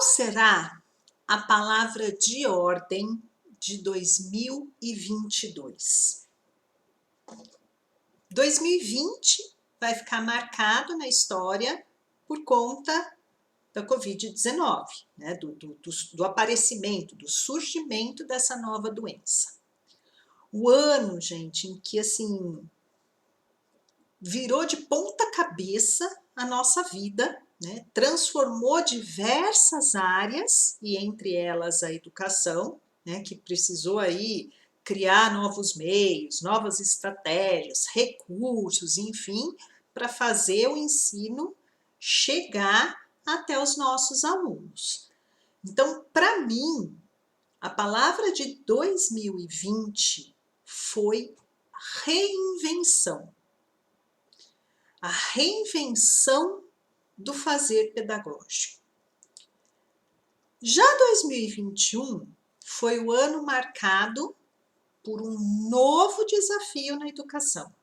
será a palavra de ordem de 2022? 2020 vai ficar marcado na história por conta da Covid-19, né? do aparecimento, do surgimento dessa nova doença. O ano, gente, em que assim virou de ponta cabeça a nossa vida, né? Transformou diversas áreas, e entre elas a educação, né? Que precisou aí criar novos meios, novas estratégias, recursos, enfim, para fazer o ensino chegar até os nossos alunos. Então, para mim, a palavra de 2020 foi reinvenção. A reinvenção do fazer pedagógico. Já 2021 foi o ano marcado por um novo desafio na educação.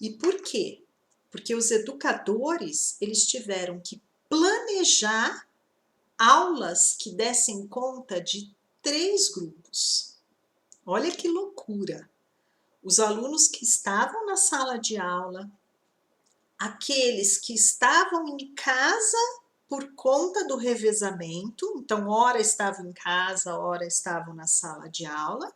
E por quê? Porque os educadores, eles tiveram que planejar aulas que dessem conta de 3 grupos. Olha que loucura! Os alunos que estavam na sala de aula, aqueles que estavam em casa por conta do revezamento, então ora estavam em casa, ora estavam na sala de aula,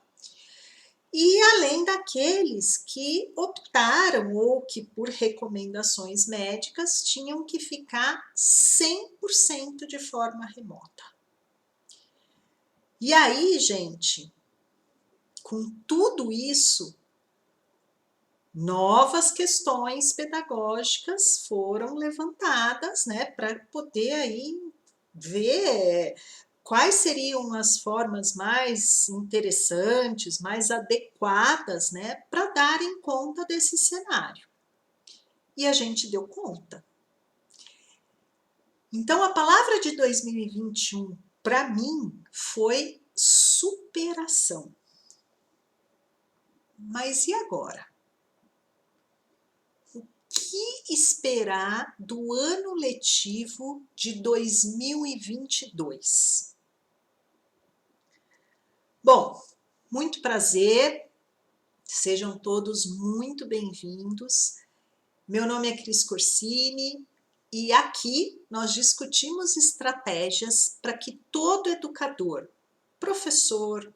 e além daqueles que optaram ou que por recomendações médicas tinham que ficar 100% de forma remota. E aí, gente, com tudo isso, novas questões pedagógicas foram levantadas, né, para poder aí ver quais seriam as formas mais interessantes, mais adequadas, né, para darem conta desse cenário. E a gente deu conta. Então, a palavra de 2021, para mim, foi superação. Mas e agora? O que esperar do ano letivo de 2022? Bom, muito prazer, sejam todos muito bem-vindos. Meu nome é Cris Corsini e aqui nós discutimos estratégias para que todo educador, professor,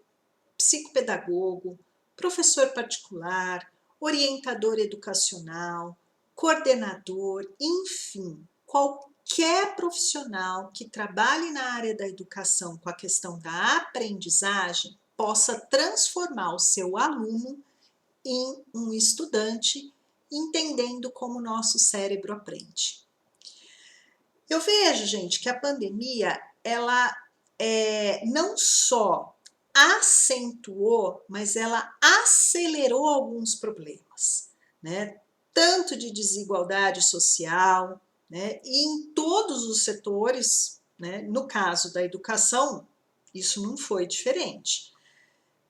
psicopedagogo, professor particular, orientador educacional, coordenador, enfim, qualquer profissional que trabalhe na área da educação com a questão da aprendizagem possa transformar o seu aluno em um estudante, entendendo como o nosso cérebro aprende. Eu vejo, gente, que a pandemia, ela não só acentuou, mas ela acelerou alguns problemas, né? Tanto de desigualdade social, né? E em todos os setores, né? No caso da educação, isso não foi diferente.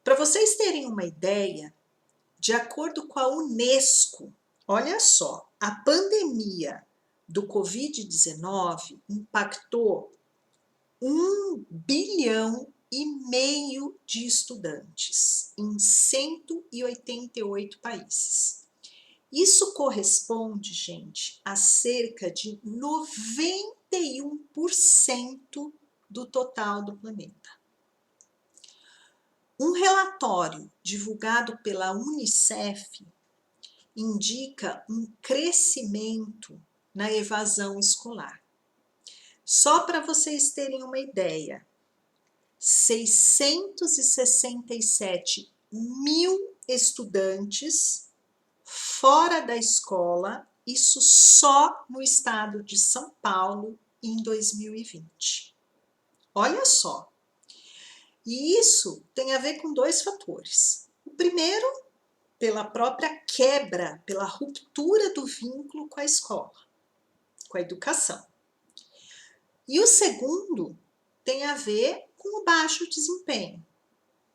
Para vocês terem uma ideia, de acordo com a Unesco, olha só, a pandemia do Covid-19 impactou 1,5 bilhão de estudantes em 188 países. Isso corresponde, gente, a cerca de 91% do total do planeta. Um relatório divulgado pela Unicef indica um crescimento na evasão escolar. Só para vocês terem uma ideia, 667 mil estudantes fora da escola, isso só no estado de São Paulo em 2020. Olha só. E isso tem a ver com 2 fatores. O primeiro, pela própria quebra, pela ruptura do vínculo com a escola, com a educação. E o segundo tem a ver com o baixo desempenho.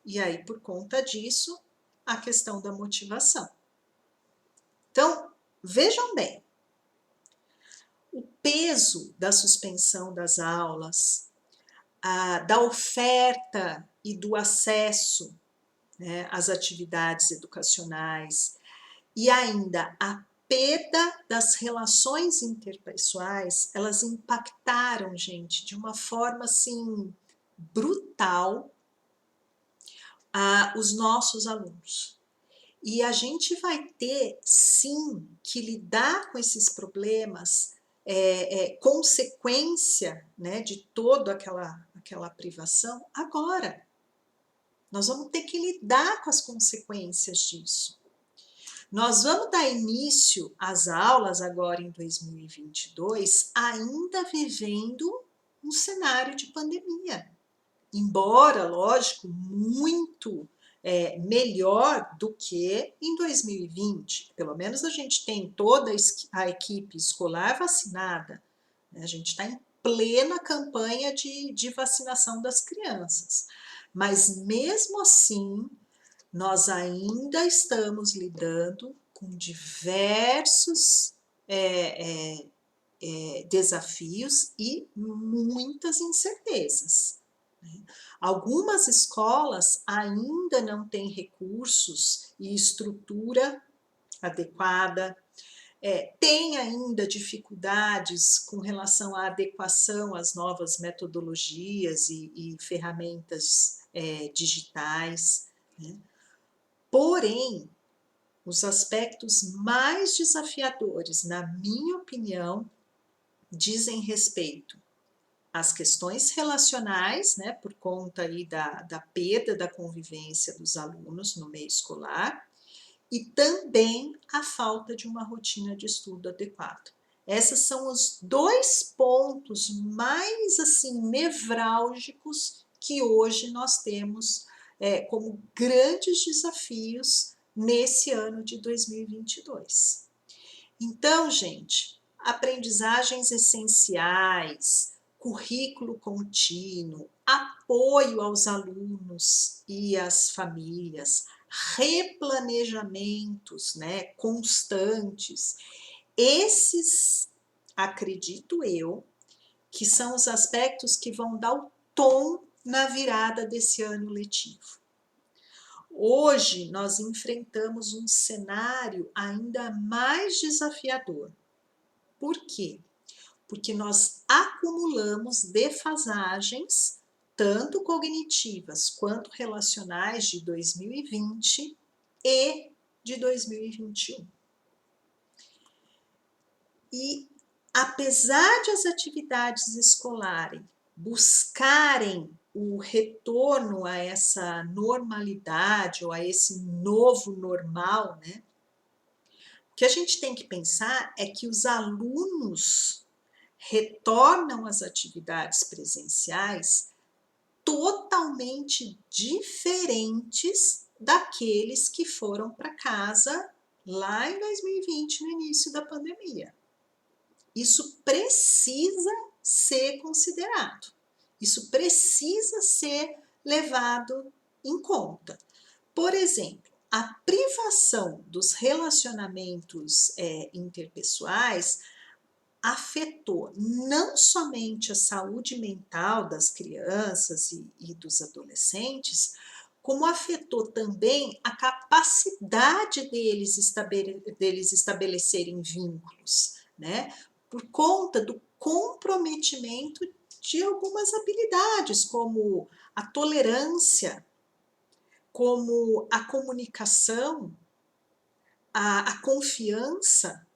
E aí, por conta disso, a questão da motivação. Então, vejam bem, o peso da suspensão das aulas, da oferta e do acesso, né, às atividades educacionais, e ainda a perda das relações interpessoais, elas impactaram, gente, de uma forma assim brutal os nossos alunos. E a gente vai ter, sim, que lidar com esses problemas, consequência, né, de toda aquela privação agora. Nós vamos ter que lidar com as consequências disso. Nós vamos dar início às aulas agora em 2022, ainda vivendo um cenário de pandemia. Embora, lógico, muito melhor do que em 2020. Pelo menos a gente tem toda a equipe escolar vacinada, né? A gente está em plena campanha de vacinação das crianças. Mas mesmo assim, nós ainda estamos lidando com diversos desafios e muitas incertezas. Algumas escolas ainda não têm recursos e estrutura adequada, tem ainda dificuldades com relação à adequação às novas metodologias e ferramentas digitais, né? Porém, os aspectos mais desafiadores, na minha opinião, dizem respeito às questões relacionais, né, por conta aí da perda da convivência dos alunos no meio escolar, e também a falta de uma rotina de estudo adequada. Esses são os dois pontos mais assim nevrálgicos que hoje nós temos como grandes desafios nesse ano de 2022. Então, gente, aprendizagens essenciais, currículo contínuo, apoio aos alunos e às famílias, replanejamentos, né, constantes. Esses, acredito eu, que são os aspectos que vão dar o tom na virada desse ano letivo. Hoje nós enfrentamos um cenário ainda mais desafiador. Por quê? Porque nós acumulamos defasagens, tanto cognitivas quanto relacionais, de 2020 e de 2021. E apesar de as atividades escolares buscarem o retorno a essa normalidade ou a esse novo normal, né? O que a gente tem que pensar é que os alunos retornam às atividades presenciais totalmente diferentes daqueles que foram para casa lá em 2020, no início da pandemia. Isso precisa ser considerado, isso precisa ser levado em conta. Por exemplo, a privação dos relacionamentos interpessoais afetou não somente a saúde mental das crianças e dos adolescentes, como afetou também a capacidade deles estabelecerem vínculos, né? Por conta do comprometimento de algumas habilidades, como a tolerância, como a comunicação, a confiança.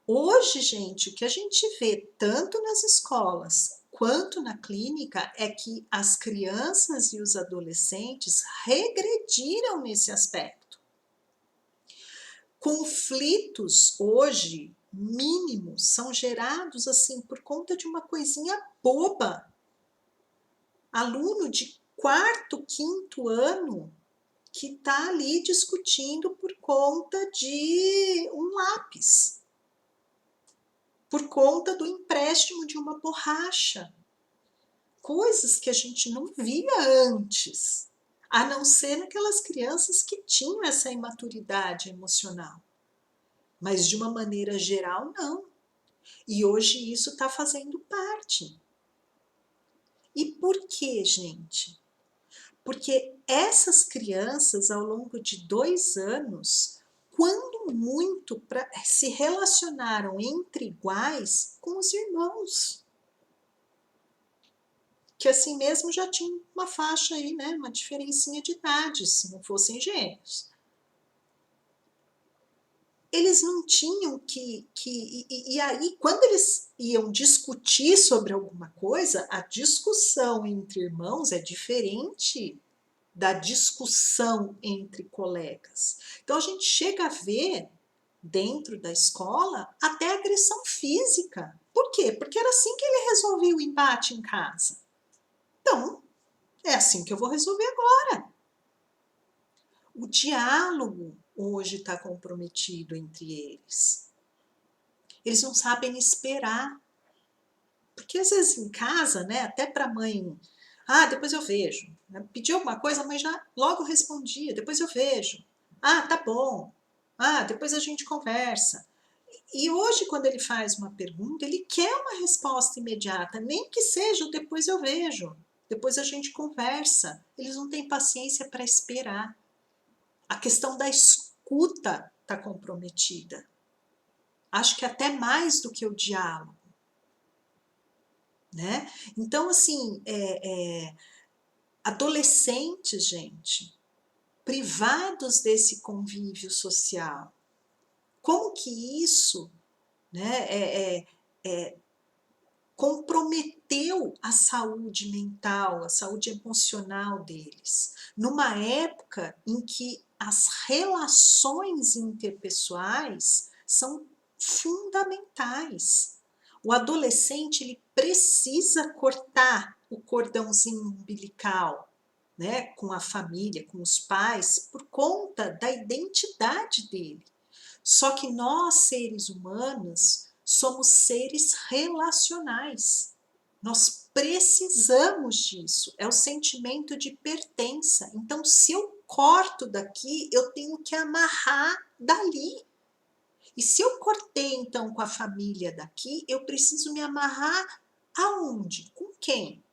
Hoje, gente, o que a gente vê tanto nas escolas quanto na clínica é que as crianças e os adolescentes regrediram nesse aspecto. Conflitos hoje mínimos são gerados assim por conta de uma coisinha boba. Aluno de 4º, 5º ano que está ali discutindo por conta de um lápis, por conta do empréstimo de uma borracha. Coisas que a gente não via antes, a não ser naquelas crianças que tinham essa imaturidade emocional. Mas de uma maneira geral, não. E hoje isso está fazendo parte. E por quê, gente? Porque essas crianças, ao longo de 2 anos, quando muito, se relacionaram entre iguais com os irmãos. Que assim mesmo já tinha uma faixa aí, né? Uma diferencinha de idade, se não fossem gêmeos. Eles não tinham e aí, quando eles iam discutir sobre alguma coisa, a discussão entre irmãos é diferente da discussão entre colegas. Então, a gente chega a ver, dentro da escola, até agressão física. Por quê? Porque era assim que ele resolvia o embate em casa. Então, é assim que eu vou resolver agora. O diálogo hoje está comprometido entre eles. Eles não sabem esperar. Porque às vezes em casa, né, até para a mãe, depois eu vejo. Pediu alguma coisa, a mãe já logo respondia, depois eu vejo. Tá bom. Depois a gente conversa. E hoje, quando ele faz uma pergunta, ele quer uma resposta imediata, nem que seja o depois eu vejo, depois a gente conversa. Eles não têm paciência para esperar. A questão da escuta está comprometida. Acho que até mais do que o diálogo. Né? Então, assim, adolescentes, gente, privados desse convívio social, como que isso, né, comprometeu a saúde mental, a saúde emocional deles, numa época em que as relações interpessoais são fundamentais. O adolescente ele precisa cortar o cordãozinho umbilical, né, com a família, com os pais, por conta da identidade dele. Só que nós, seres humanos, somos seres relacionais. Nós precisamos disso. É o sentimento de pertença. Então, se eu corto daqui, eu tenho que amarrar dali. E se eu cortei, então, com a família daqui, eu preciso me amarrar aonde? Com quem?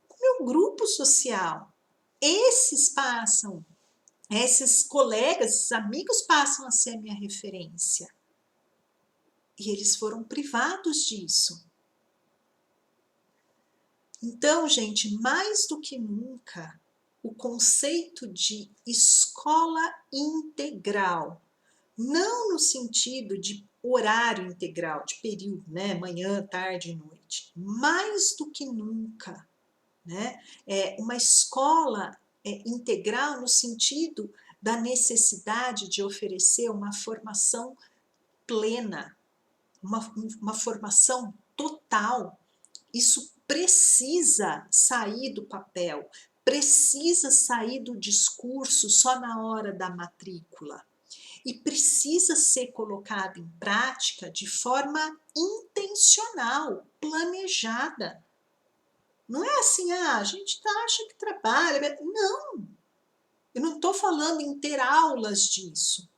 Com o meu grupo social. Esses colegas, esses amigos passam a ser a minha referência. E eles foram privados disso. Então, gente, mais do que nunca, o conceito de escola integral, não no sentido de horário integral, de período, né, manhã, tarde e noite, mais do que nunca, né, é uma escola integral no sentido da necessidade de oferecer uma formação plena, uma formação total. Isso precisa sair do papel, precisa sair do discurso só na hora da matrícula e precisa ser colocado em prática de forma intencional, planejada. Não é assim, a gente acha que trabalha. Não, eu não estou falando em ter aulas disso,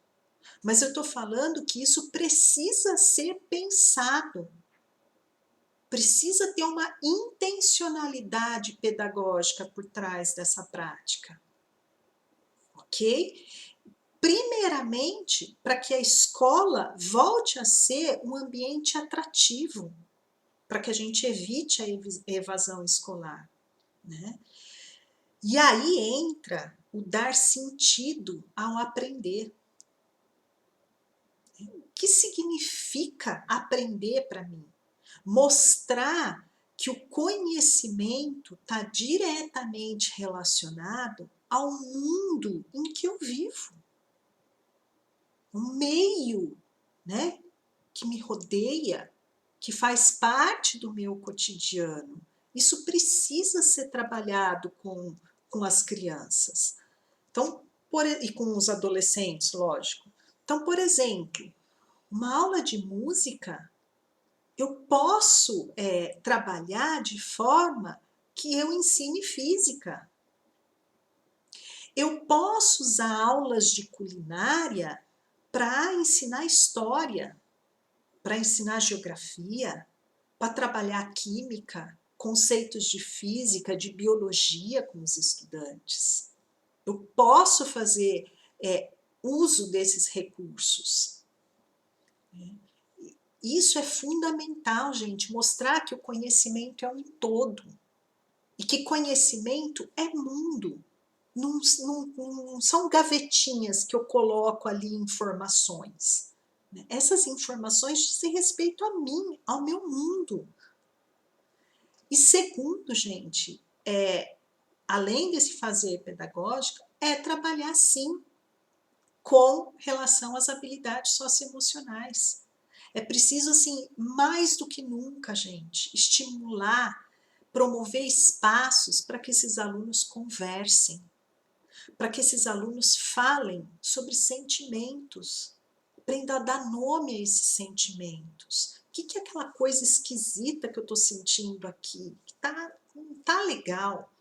mas eu estou falando que isso precisa ser pensado. Precisa ter uma intencionalidade pedagógica por trás dessa prática, ok? Primeiramente, para que a escola volte a ser um ambiente atrativo, para que a gente evite a evasão escolar, né? E aí entra o dar sentido ao aprender. O que significa aprender para mim? Mostrar que o conhecimento está diretamente relacionado ao mundo em que eu vivo, o meio, né, que me rodeia, que faz parte do meu cotidiano. Isso precisa ser trabalhado com as crianças. Então, e com os adolescentes, lógico. Então, por exemplo, uma aula de música eu posso trabalhar de forma que eu ensine física. Eu posso usar aulas de culinária para ensinar história. para ensinar geografia, para trabalhar química, conceitos de física, de biologia com os estudantes. Eu posso fazer uso desses recursos. Isso é fundamental, gente, mostrar que o conhecimento é um todo e que conhecimento é mundo. Não são gavetinhas que eu coloco ali informações. Essas informações dizem respeito a mim, ao meu mundo. E segundo, gente, além desse fazer pedagógico, é trabalhar sim com relação às habilidades socioemocionais. É preciso, assim, mais do que nunca, gente, estimular, promover espaços para que esses alunos conversem, para que esses alunos falem sobre sentimentos, aprenda a dar nome a esses sentimentos. O que é aquela coisa esquisita que eu estou sentindo aqui? Que não tá legal.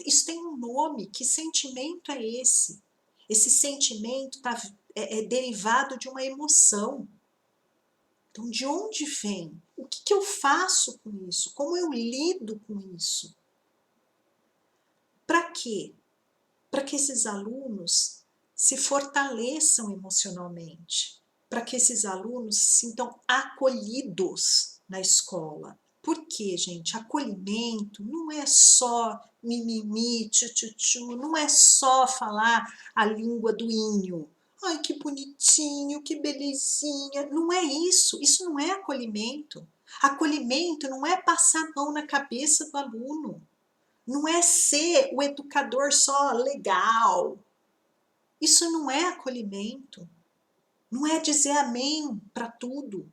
Isso tem um nome. Que sentimento é esse? Esse sentimento é derivado de uma emoção. Então, de onde vem? O que eu faço com isso? Como eu lido com isso? Para quê? Para que esses alunos se fortaleçam emocionalmente, para que esses alunos se sintam acolhidos na escola. Por quê, gente? Acolhimento não é só mimimi, tchu-tchu-tchu, não é só falar a língua do inho. Ai, que bonitinho, que belezinha. Não é isso. Isso não é acolhimento. Acolhimento não é passar a mão na cabeça do aluno. Não é ser o educador só legal. Isso não é acolhimento. Não é dizer amém para tudo.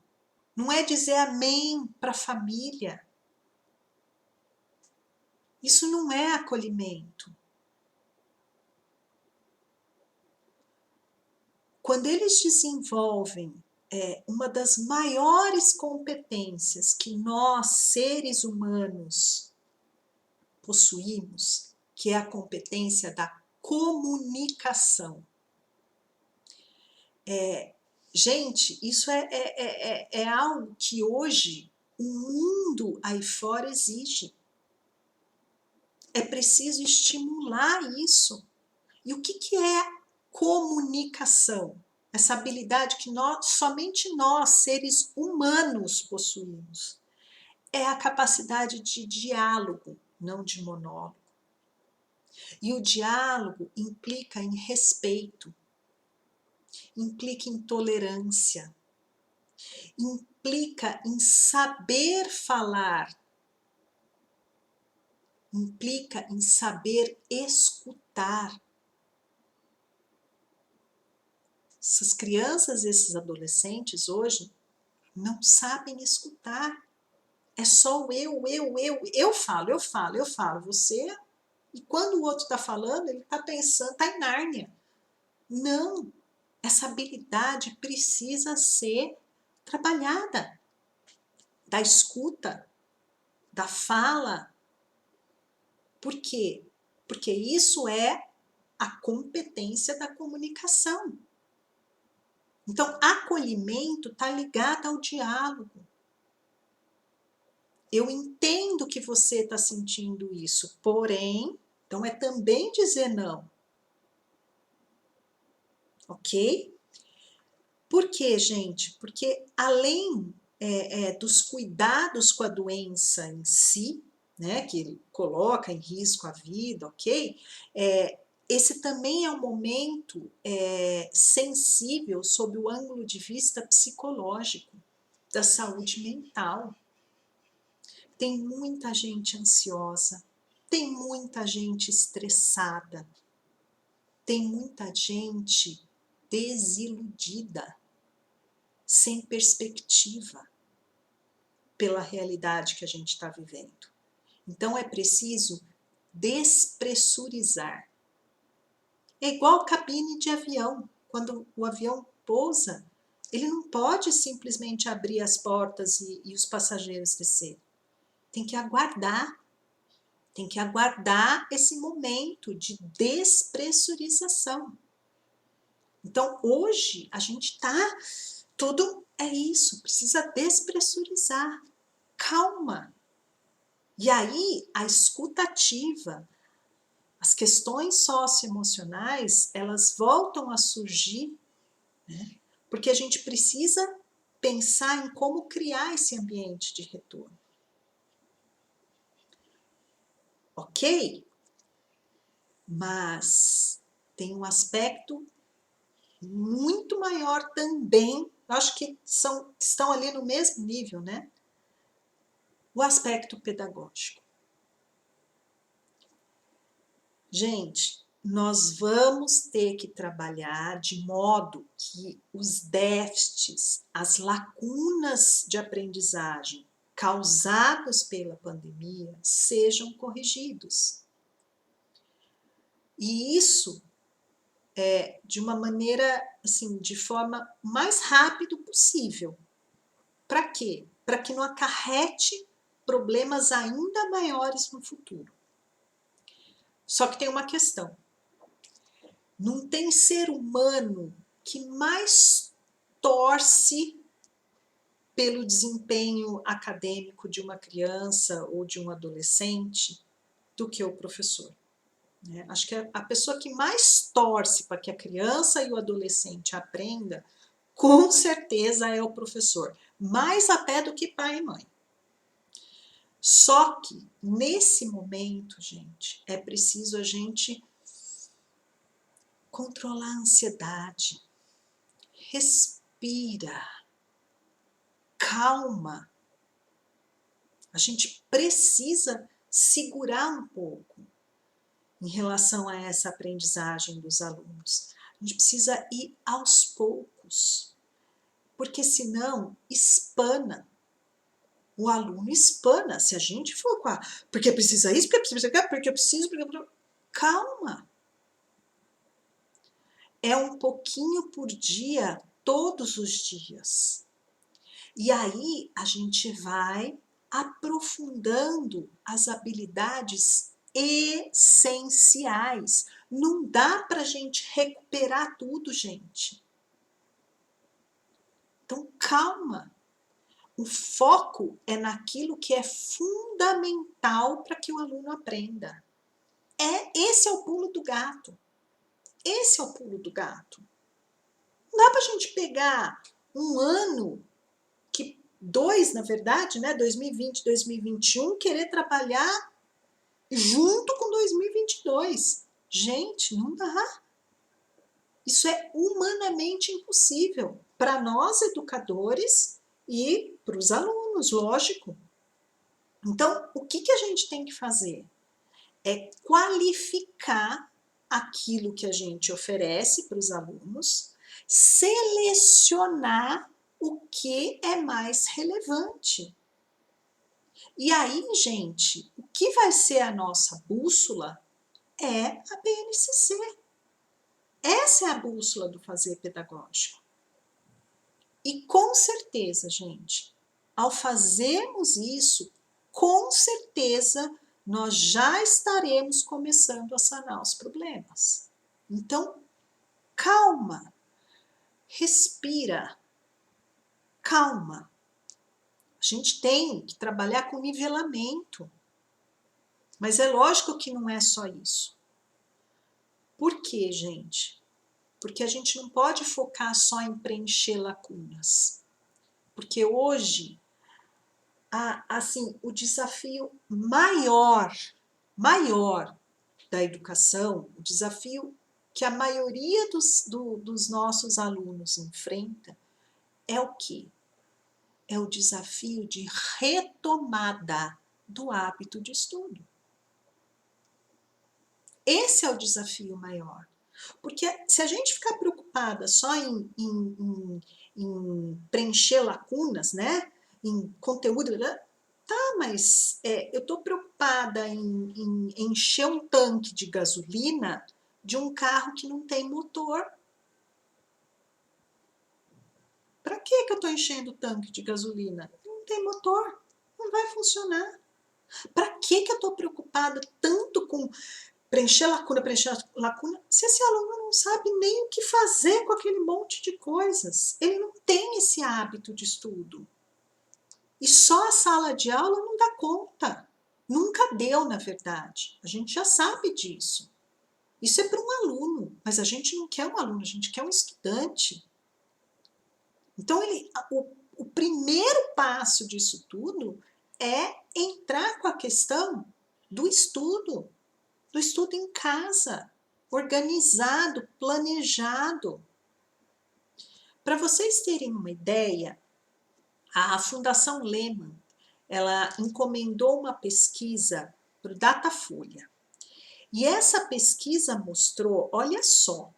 Não é dizer amém para a família. Isso não é acolhimento. Quando eles desenvolvem uma das maiores competências que nós, seres humanos, possuímos, que é a competência da comunicação. Gente, isso é algo que hoje o mundo aí fora exige. É preciso estimular isso. E o que é comunicação? Essa habilidade que somente nós, seres humanos, possuímos. É a capacidade de diálogo, não de monólogo. E o diálogo implica em respeito, implica em tolerância, implica em saber falar, implica em saber escutar. Essas crianças, esses adolescentes hoje não sabem escutar. É só o eu falo, você. E quando o outro está falando, ele está pensando, está em Nárnia. Não, essa habilidade precisa ser trabalhada. Da escuta, da fala. Por quê? Porque isso é a competência da comunicação. Então, acolhimento está ligado ao diálogo. Eu entendo que você está sentindo isso, porém, então é também dizer não. Ok? Por quê, gente? Porque além dos cuidados com a doença em si, né, que ele coloca em risco a vida, ok? Esse também é um momento sensível sob o ângulo de vista psicológico, da saúde mental. Tem muita gente ansiosa, tem muita gente estressada, tem muita gente desiludida, sem perspectiva pela realidade que a gente está vivendo. Então é preciso despressurizar. É igual cabine de avião. Quando o avião pousa, ele não pode simplesmente abrir as portas e os passageiros descer. Tem que aguardar. Tem que aguardar esse momento de despressurização. Então, hoje, a gente está Tudo é isso, precisa despressurizar. Calma. E aí, a escuta ativa, as questões socioemocionais, elas voltam a surgir, né? Porque a gente precisa pensar em como criar esse ambiente de retorno. Ok? Mas tem um aspecto muito maior também, acho que estão ali no mesmo nível, né? O aspecto pedagógico. Gente, nós vamos ter que trabalhar de modo que os déficits, as lacunas de aprendizagem causados pela pandemia sejam corrigidos. E isso de uma maneira, assim, de forma mais rápido possível. Para quê? Para que não acarrete problemas ainda maiores no futuro. Só que tem uma questão. Não tem ser humano que mais torce pelo desempenho acadêmico de uma criança ou de um adolescente do que o professor. Né? Acho que a pessoa que mais torce para que a criança e o adolescente aprenda, com certeza é o professor, mais a pé do que pai e mãe. Só que, nesse momento, gente, é preciso a gente controlar a ansiedade, respira, calma. A gente precisa segurar um pouco em relação a essa aprendizagem dos alunos. A gente precisa ir aos poucos, porque senão espana. O aluno espana. Se a gente for com a... Porque precisa isso, porque precisa aquilo, porque eu preciso... Porque... Calma. É um pouquinho por dia, todos os dias. E aí a gente vai aprofundando as habilidades essenciais. Não dá para a gente recuperar tudo, gente. Então, calma. O foco é naquilo que é fundamental para que o aluno aprenda. Esse é o pulo do gato. Esse é o pulo do gato. Não dá para a gente pegar um ano, dois, na verdade, né, 2020, 2021, querer trabalhar junto com 2022. Gente, não dá. Isso é humanamente impossível para nós, educadores, e para os alunos, lógico. Então, o que a gente tem que fazer? É qualificar aquilo que a gente oferece para os alunos, selecionar o que é mais relevante. E aí, gente, o que vai ser a nossa bússola é a BNCC. Essa é a bússola do fazer pedagógico. E com certeza, gente, ao fazermos isso, com certeza nós já estaremos começando a sanar os problemas. Então, calma, respira, calma. A gente tem que trabalhar com nivelamento, mas é lógico que não é só isso. Por quê, gente? Porque a gente não pode focar só em preencher lacunas. Porque hoje, assim, o desafio maior da educação, o desafio que a maioria dos nossos alunos enfrenta é o quê? É o desafio de retomada do hábito de estudo. Esse é o desafio maior. Porque se a gente ficar preocupada só em preencher lacunas, né? Em conteúdo, tá, mas eu estou preocupada em encher um tanque de gasolina de um carro que não tem motor. Para que eu estou enchendo o tanque de gasolina? Não tem motor, não vai funcionar. Para que eu estou preocupada tanto com preencher lacuna, se esse aluno não sabe nem o que fazer com aquele monte de coisas, ele não tem esse hábito de estudo. E só a sala de aula não dá conta. Nunca deu, na verdade. A gente já sabe disso. Isso é para um aluno, mas a gente não quer um aluno, a gente quer um estudante. Então, o primeiro passo disso tudo é entrar com a questão do estudo em casa, organizado, planejado. Para vocês terem uma ideia, a Fundação Lehman, ela encomendou uma pesquisa para o Datafolha. E essa pesquisa mostrou, olha só,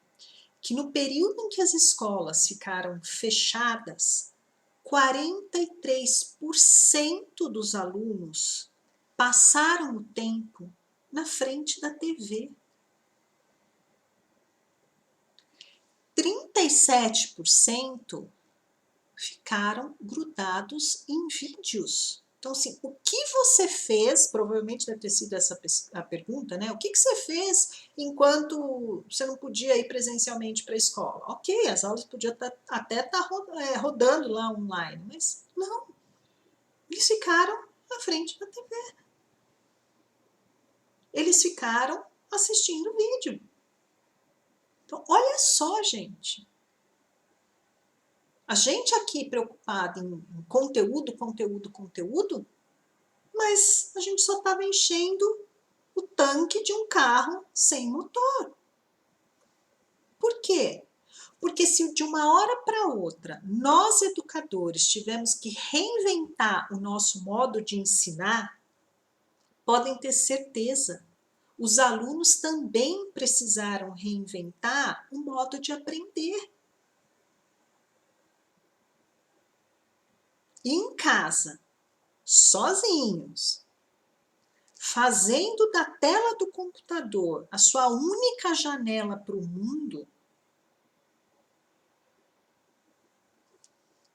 que no período em que as escolas ficaram fechadas, 43% dos alunos passaram o tempo na frente da TV. 37% ficaram grudados em vídeos. Então, assim, o que você fez, provavelmente deve ter sido essa a pergunta, né? O que você fez enquanto você não podia ir presencialmente para a escola? Ok, as aulas podiam até estar rodando lá online, mas não. Eles ficaram na frente da TV. Eles ficaram assistindo vídeo. Então, olha só, gente. A gente aqui preocupado em conteúdo, mas a gente só estava enchendo o tanque de um carro sem motor. Por quê? Porque se de uma hora para outra nós educadores tivemos que reinventar o nosso modo de ensinar, podem ter certeza, os alunos também precisaram reinventar o modo de aprender. E em casa, sozinhos, fazendo da tela do computador a sua única janela para o mundo,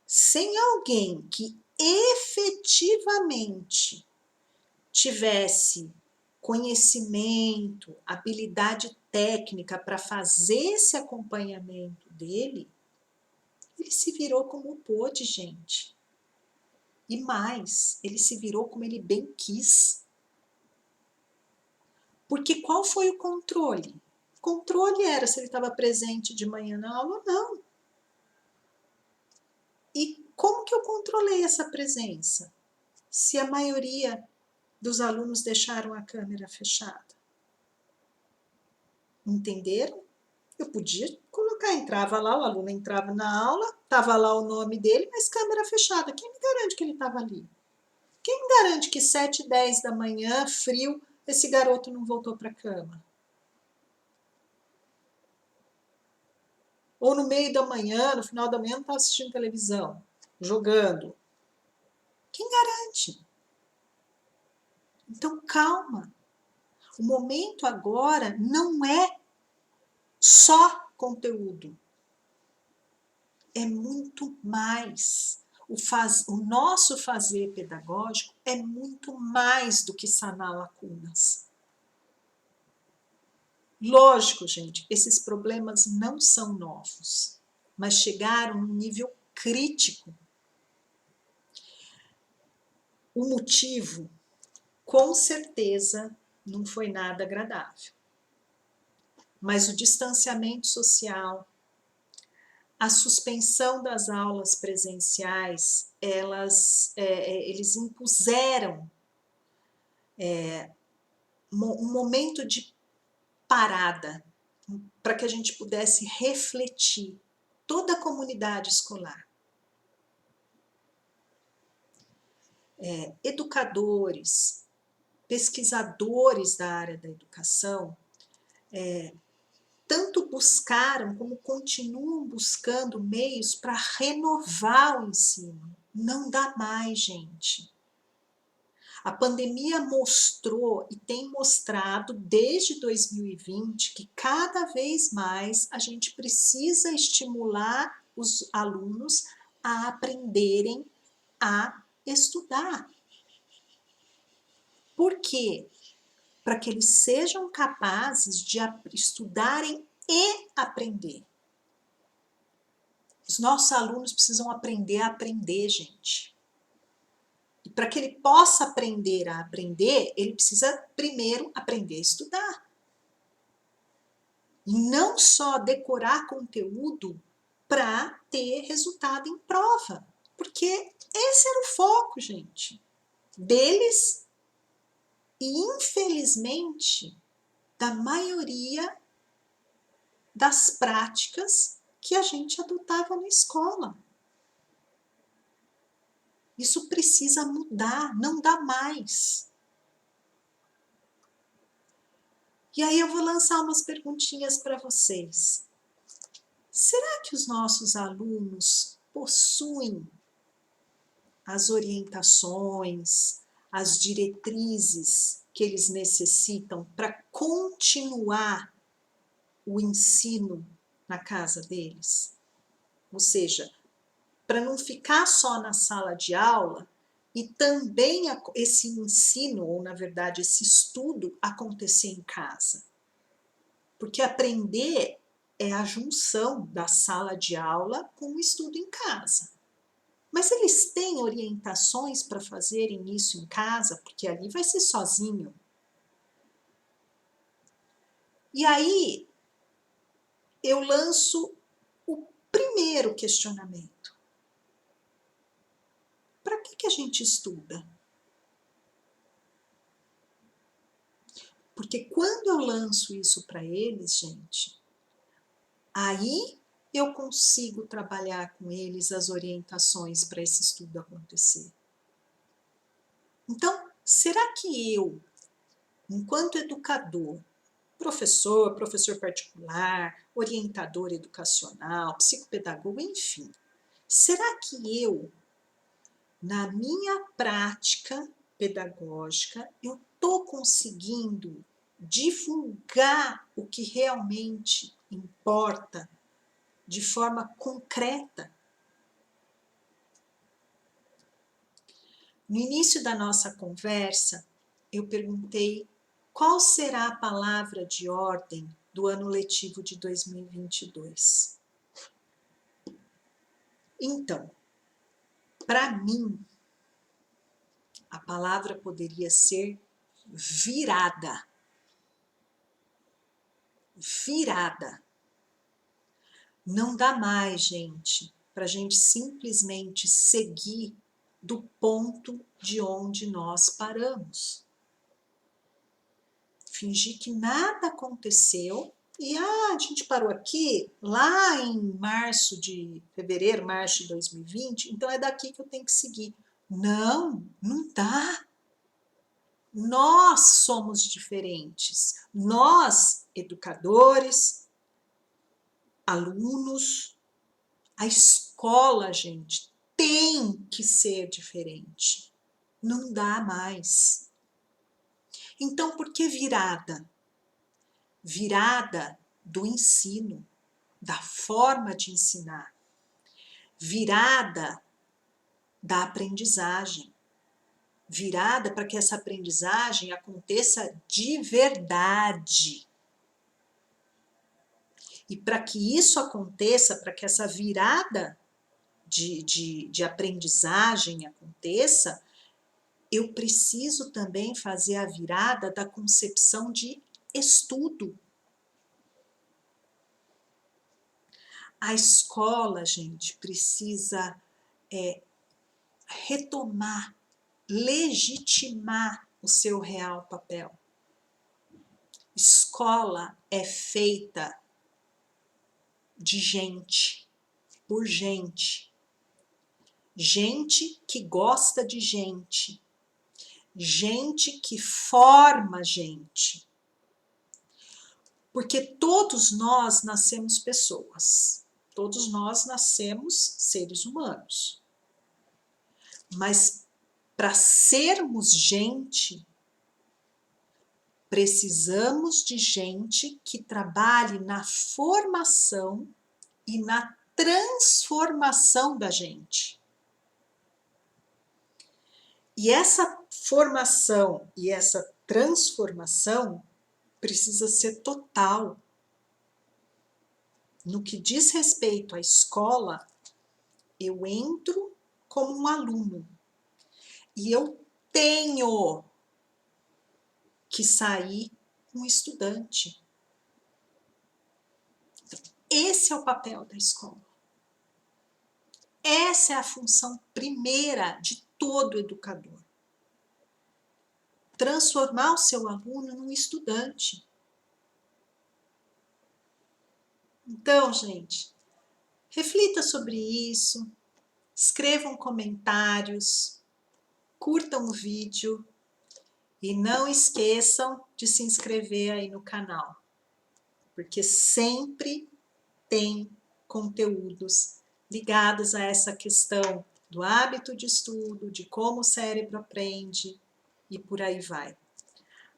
sem alguém que efetivamente tivesse conhecimento, habilidade técnica para fazer esse acompanhamento dele, ele se virou como pôde, gente. E mais, ele se virou como ele bem quis. Porque qual foi o controle? O controle era se ele estava presente de manhã na aula ou não. E como que eu controlei essa presença? Se a maioria dos alunos deixaram a câmera fechada. Entenderam? Eu podia colocar, entrava lá, o aluno entrava na aula, estava lá o nome dele, mas câmera fechada. Quem me garante que ele estava ali? Quem me garante que 7h10 da manhã, frio, esse garoto não voltou para a cama? Ou no meio da manhã, no final da manhã, não estava assistindo televisão, jogando. Quem garante? Então, calma. O momento agora não é só conteúdo. É muito mais. O nosso fazer pedagógico é muito mais do que sanar lacunas. Lógico, gente, esses problemas não são novos, mas chegaram num nível crítico. O motivo, com certeza, não foi nada agradável. Mas o distanciamento social, a suspensão das aulas presenciais, eles impuseram um momento de parada para que a gente pudesse refletir, toda a comunidade escolar. Educadores, pesquisadores da área da educação, tanto buscaram como continuam buscando meios para renovar o ensino. Não dá mais, gente. A pandemia mostrou e tem mostrado desde 2020 que cada vez mais a gente precisa estimular os alunos a aprenderem a estudar. Por quê? para que eles sejam capazes de estudarem e aprender. Os nossos alunos precisam aprender a aprender, gente. E para que ele possa aprender a aprender, ele precisa primeiro aprender a estudar. E não só decorar conteúdo para ter resultado em prova. Porque esse era o foco, gente, deles e, infelizmente, da maioria das práticas que a gente adotava na escola. Isso precisa mudar, não dá mais. E aí eu vou lançar umas perguntinhas para vocês. Será que os nossos alunos possuem as orientações, as diretrizes que eles necessitam para continuar o ensino na casa deles? Ou seja, para não ficar só na sala de aula e também esse ensino, ou na verdade esse estudo, acontecer em casa. Porque aprender é a junção da sala de aula com o estudo em casa. Mas eles têm orientações para fazerem isso em casa, porque ali vai ser sozinho. E aí eu lanço o primeiro questionamento. Para que a gente estuda? Porque quando eu lanço isso para eles, gente, aí eu consigo trabalhar com eles as orientações para esse estudo acontecer. Então, será que eu, enquanto educador, professor particular, orientador educacional, psicopedagogo, enfim, será que eu, na minha prática pedagógica, eu estou conseguindo divulgar o que realmente importa de forma concreta? No início da nossa conversa, eu perguntei qual será a palavra de ordem do ano letivo de 2022. Então, para mim, a palavra poderia ser virada. Virada. Não dá mais, gente, para a gente simplesmente seguir do ponto de onde nós paramos. Fingir que nada aconteceu e a gente parou aqui lá em fevereiro, março de 2020, então é daqui que eu tenho que seguir. Não, não dá. Nós somos diferentes. Nós, educadores, alunos, a escola, gente, tem que ser diferente. Não dá mais. Então, por que virada? Virada do ensino, da forma de ensinar. Virada da aprendizagem. Virada para que essa aprendizagem aconteça de verdade. E para que isso aconteça, para que essa virada de aprendizagem aconteça, eu preciso também fazer a virada da concepção de estudo. A escola, gente, precisa retomar, legitimar o seu real papel. Escola é feita de gente, por gente. Gente que gosta de gente. Gente que forma gente. Porque todos nós nascemos pessoas. Todos nós nascemos seres humanos. Mas para sermos gente, precisamos de gente que trabalhe na formação e na transformação da gente. E essa formação e essa transformação precisa ser total. No que diz respeito à escola, eu entro como um aluno e eu tenho que sair um estudante. Então, esse é o papel da escola. Essa é a função primeira de todo educador. Transformar o seu aluno num estudante. Então, gente, reflita sobre isso, escrevam comentários, curtam o vídeo e não esqueçam de se inscrever aí no canal, porque sempre tem conteúdos ligados a essa questão do hábito de estudo, de como o cérebro aprende e por aí vai.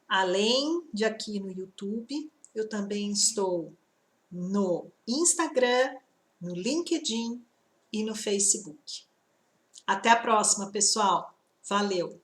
Além de aqui no YouTube, eu também estou no Instagram, no LinkedIn e no Facebook. Até a próxima, pessoal. Valeu!